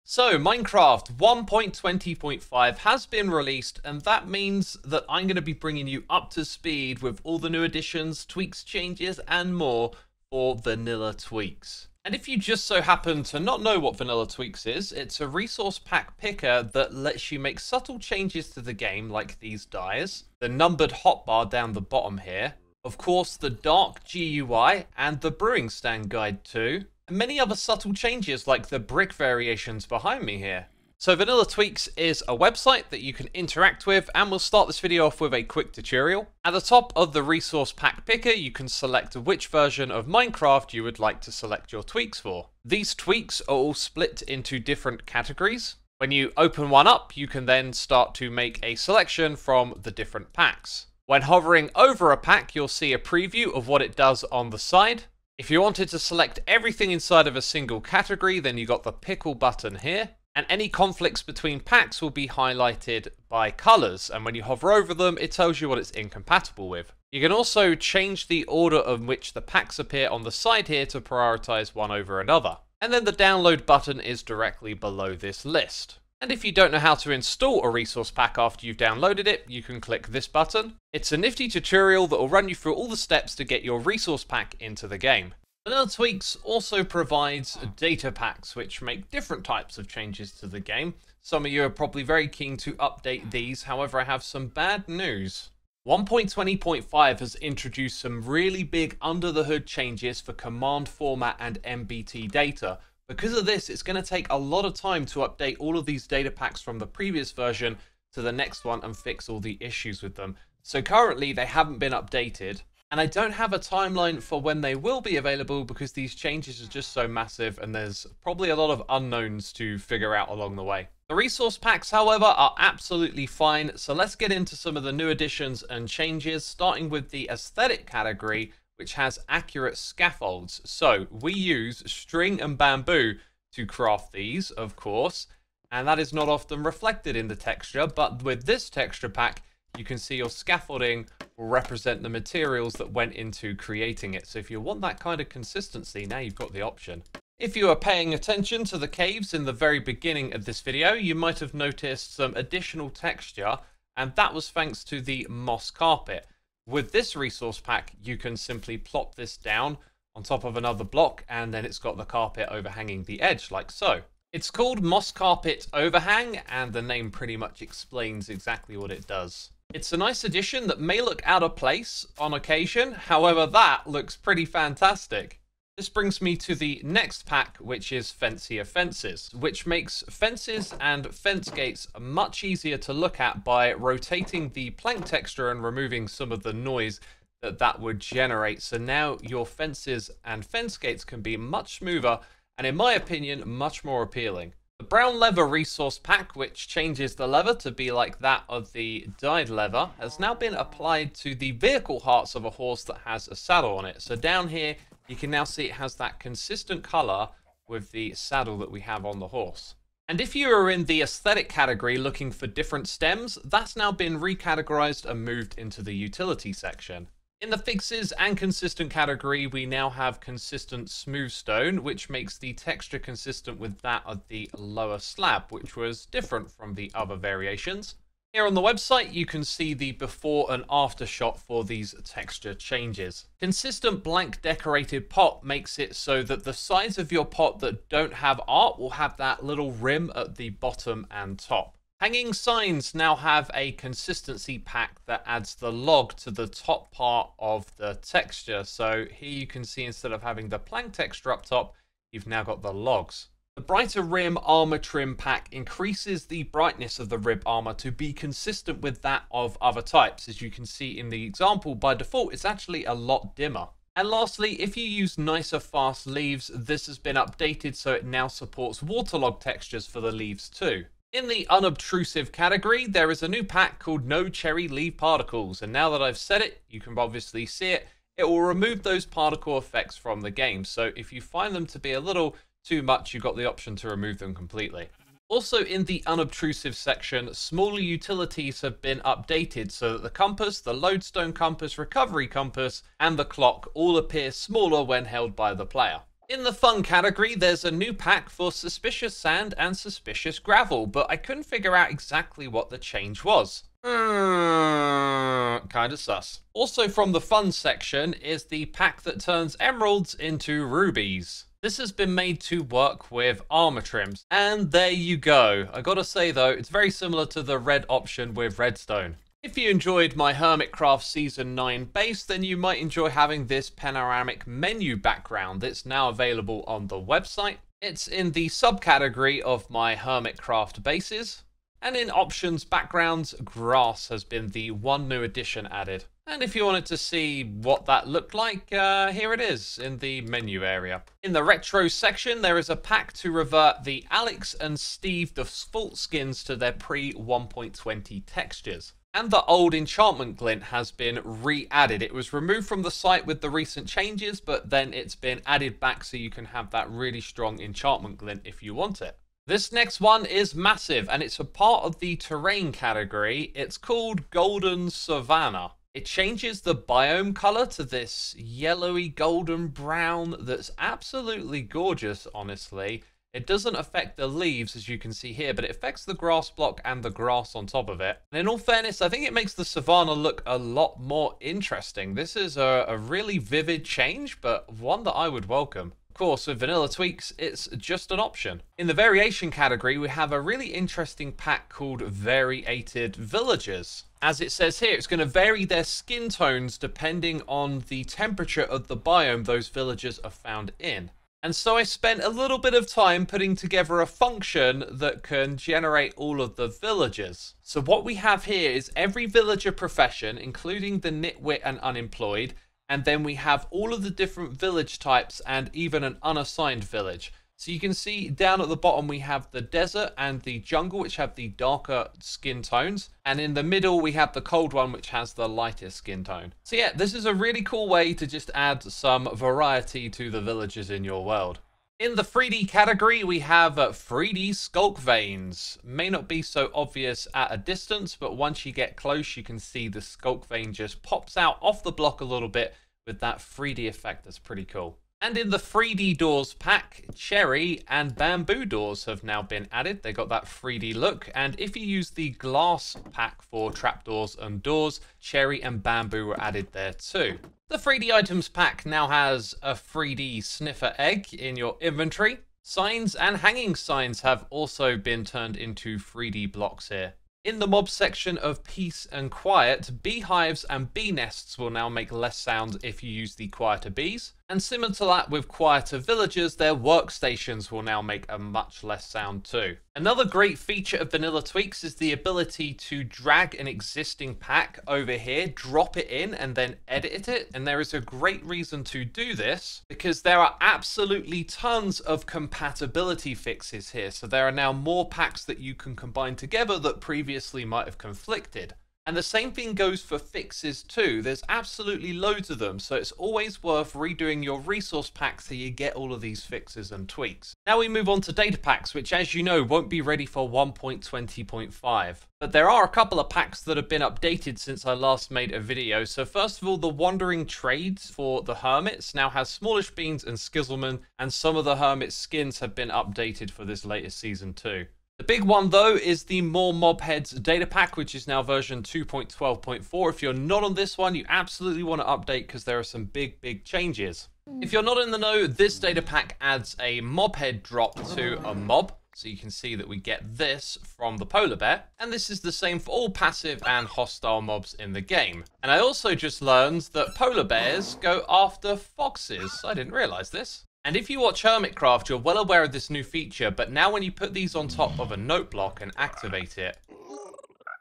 So, Minecraft 1.20.5 has been released, and that means that I'm going to be bringing you up to speed with all the new additions, tweaks, changes, and more for Vanilla Tweaks. And if you just so happen to not know what Vanilla Tweaks is, it's a resource pack picker that lets you make subtle changes to the game, like these dyes, the numbered hotbar down the bottom here, of course the dark GUI, and the brewing stand guide too, and many other subtle changes like the brick variations behind me here. So Vanilla Tweaks is a website that you can interact with, and we'll start this video off with a quick tutorial. At the top of the resource pack picker, you can select which version of Minecraft you would like to select your tweaks for. These tweaks are all split into different categories. When you open one up, you can then start to make a selection from the different packs. When hovering over a pack, you'll see a preview of what it does on the side. If you wanted to select everything inside of a single category, then you got the pickle button here. And any conflicts between packs will be highlighted by colours, and when you hover over them, it tells you what it's incompatible with. You can also change the order in which the packs appear on the side here to prioritise one over another. And then the download button is directly below this list. And if you don't know how to install a resource pack after you've downloaded it, you can click this button. It's a nifty tutorial that will run you through all the steps to get your resource pack into the game. Vanilla Tweaks also provides data packs, which make different types of changes to the game. Some of you are probably very keen to update these, however I have some bad news. 1.20.5 has introduced some really big under-the-hood changes for command format and MBT data. Because of this, it's going to take a lot of time to update all of these data packs from the previous version to the next one and fix all the issues with them. So currently they haven't been updated. And I don't have a timeline for when they will be available because these changes are just so massive and there's probably a lot of unknowns to figure out along the way. The resource packs, however, are absolutely fine. So let's get into some of the new additions and changes, starting with the aesthetic category, which has accurate scaffolds. So we use string and bamboo to craft these, of course, and that is not often reflected in the texture, but with this texture pack, you can see your scaffolding will represent the materials that went into creating it. So if you want that kind of consistency, now you've got the option. If you are paying attention to the caves in the very beginning of this video, you might have noticed some additional texture, and that was thanks to the moss carpet. With this resource pack, you can simply plop this down on top of another block, and then it's got the carpet overhanging the edge like so. It's called Moss Carpet Overhang, and the name pretty much explains exactly what it does. It's a nice addition that may look out of place on occasion, however that looks pretty fantastic. This brings me to the next pack, which is Fancier Fences, which makes fences and fence gates much easier to look at by rotating the plank texture and removing some of the noise that would generate. So now your fences and fence gates can be much smoother and, in my opinion, much more appealing. The brown leather resource pack, which changes the leather to be like that of the dyed leather, has now been applied to the vehicle hearts of a horse that has a saddle on it. So down here, you can now see it has that consistent color with the saddle that we have on the horse. And if you are in the aesthetic category looking for different stems, that's now been recategorized and moved into the utility section. In the fixes and consistent category, we now have consistent smooth stone, which makes the texture consistent with that of the lower slab, which was different from the other variations. Here on the website, you can see the before and after shot for these texture changes. Consistent blank decorated pot makes it so that the sides of your pot that don't have art will have that little rim at the bottom and top. Hanging signs now have a consistency pack that adds the log to the top part of the texture. So here you can see, instead of having the plank texture up top, you've now got the logs. The brighter rim armor trim pack increases the brightness of the rib armor to be consistent with that of other types. As you can see in the example, by default, it's actually a lot dimmer. And lastly, if you use nicer fast leaves, this has been updated so it now supports waterlog textures for the leaves too. In the unobtrusive category, there is a new pack called No Cherry Leaf Particles, and now that I've said it, you can obviously see it. It will remove those particle effects from the game, so if you find them to be a little too much, you've got the option to remove them completely. Also in the unobtrusive section, smaller utilities have been updated so that the compass, the lodestone compass, recovery compass, and the clock all appear smaller when held by the player. In the fun category, there's a new pack for Suspicious Sand and Suspicious Gravel, but I couldn't figure out exactly what the change was. Kinda sus. Also from the fun section is the pack that turns emeralds into rubies. This has been made to work with armor trims. And there you go. I gotta say though, it's very similar to the red option with redstone. If you enjoyed my Hermitcraft Season 9 base, then you might enjoy having this panoramic menu background that's now available on the website. It's in the subcategory of my Hermitcraft bases. And in options backgrounds, grass has been the one new addition added. And if you wanted to see what that looked like, here it is in the menu area. In the retro section, there is a pack to revert the Alex and Steve default skins to their pre-1.20 textures. And the old enchantment glint has been re-added. It was removed from the site with the recent changes, but then it's been added back so you can have that really strong enchantment glint if you want it. This next one is massive, and it's a part of the terrain category. It's called Golden Savanna. It changes the biome color to this yellowy golden brown that's absolutely gorgeous, honestly. It doesn't affect the leaves, as you can see here, but it affects the grass block and the grass on top of it. And in all fairness, I think it makes the Savanna look a lot more interesting. This is a really vivid change, but one that I would welcome. Of course, with vanilla tweaks, it's just an option. In the variation category, we have a really interesting pack called Variated Villagers. As it says here, it's going to vary their skin tones depending on the temperature of the biome those villagers are found in. And so I spent a little bit of time putting together a function that can generate all of the villagers. So what we have here is every villager profession, including the nitwit and unemployed, and then we have all of the different village types and even an unassigned village. So you can see down at the bottom we have the desert and the jungle, which have the darker skin tones. And in the middle we have the cold one, which has the lighter skin tone. So yeah, this is a really cool way to just add some variety to the villages in your world. In the 3D category, we have 3D skulk veins. May not be so obvious at a distance, but once you get close, you can see the skulk vein just pops out off the block a little bit with that 3D effect. That's pretty cool. And in the 3D doors pack, cherry and bamboo doors have now been added. They got that 3D look. And if you use the glass pack for trapdoors and doors, cherry and bamboo were added there too. The 3D items pack now has a 3D sniffer egg in your inventory. Signs and hanging signs have also been turned into 3D blocks here. In the mob section of peace and quiet, beehives and bee nests will now make less sound if you use the quieter bees. And similar to that with quieter villagers, their workstations will now make a much less sound too. Another great feature of vanilla tweaks is the ability to drag an existing pack over here, drop it in, and then edit it. And there is a great reason to do this because there are absolutely tons of compatibility fixes here. So there are now more packs that you can combine together that previously might have conflicted. And the same thing goes for fixes too. There's absolutely loads of them, so it's always worth redoing your resource pack so you get all of these fixes and tweaks. Now we move on to data packs, which as you know won't be ready for 1.20.5. But there are a couple of packs that have been updated since I last made a video. So first of all, the Wandering Trades for the Hermits now has Smallish Beans and Skizzleman, and some of the Hermit skins have been updated for this latest season too. The big one though is the More Mob Heads data pack, which is now version 2.12.4. If you're not on this one, you absolutely want to update because there are some big changes. If you're not in the know, this data pack adds a mob head drop to a mob. So you can see that we get this from the polar bear. And this is the same for all passive and hostile mobs in the game. And I also just learned that polar bears go after foxes. I didn't realize this. And if you watch Hermitcraft, you're well aware of this new feature, but now when you put these on top of a note block and activate it,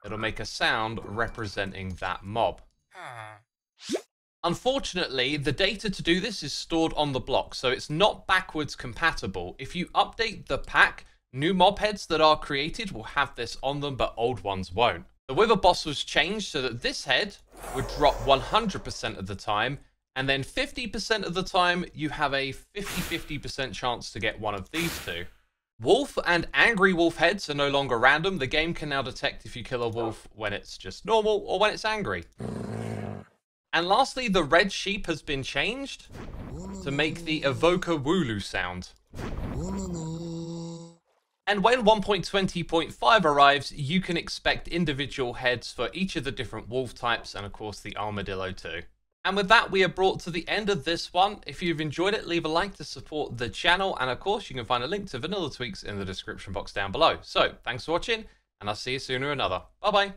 it'll make a sound representing that mob. Unfortunately, the data to do this is stored on the block, so it's not backwards compatible. If you update the pack, new mob heads that are created will have this on them, but old ones won't. The wither boss was changed so that this head would drop 100% of the time, and then 50% of the time, you have a 50% chance to get one of these two. Wolf and Angry Wolf heads are no longer random. The game can now detect if you kill a wolf when it's just normal or when it's angry. And lastly, the red sheep has been changed. to make the Evoker Wooloo sound. And when 1.20.5 arrives, you can expect individual heads for each of the different wolf types, and of course the Armadillo too. And with that, we are brought to the end of this one. If you've enjoyed it, leave a like to support the channel, and of course you can find a link to Vanilla Tweaks in the description box down below. So thanks for watching, and I'll see you soon in another. Bye bye.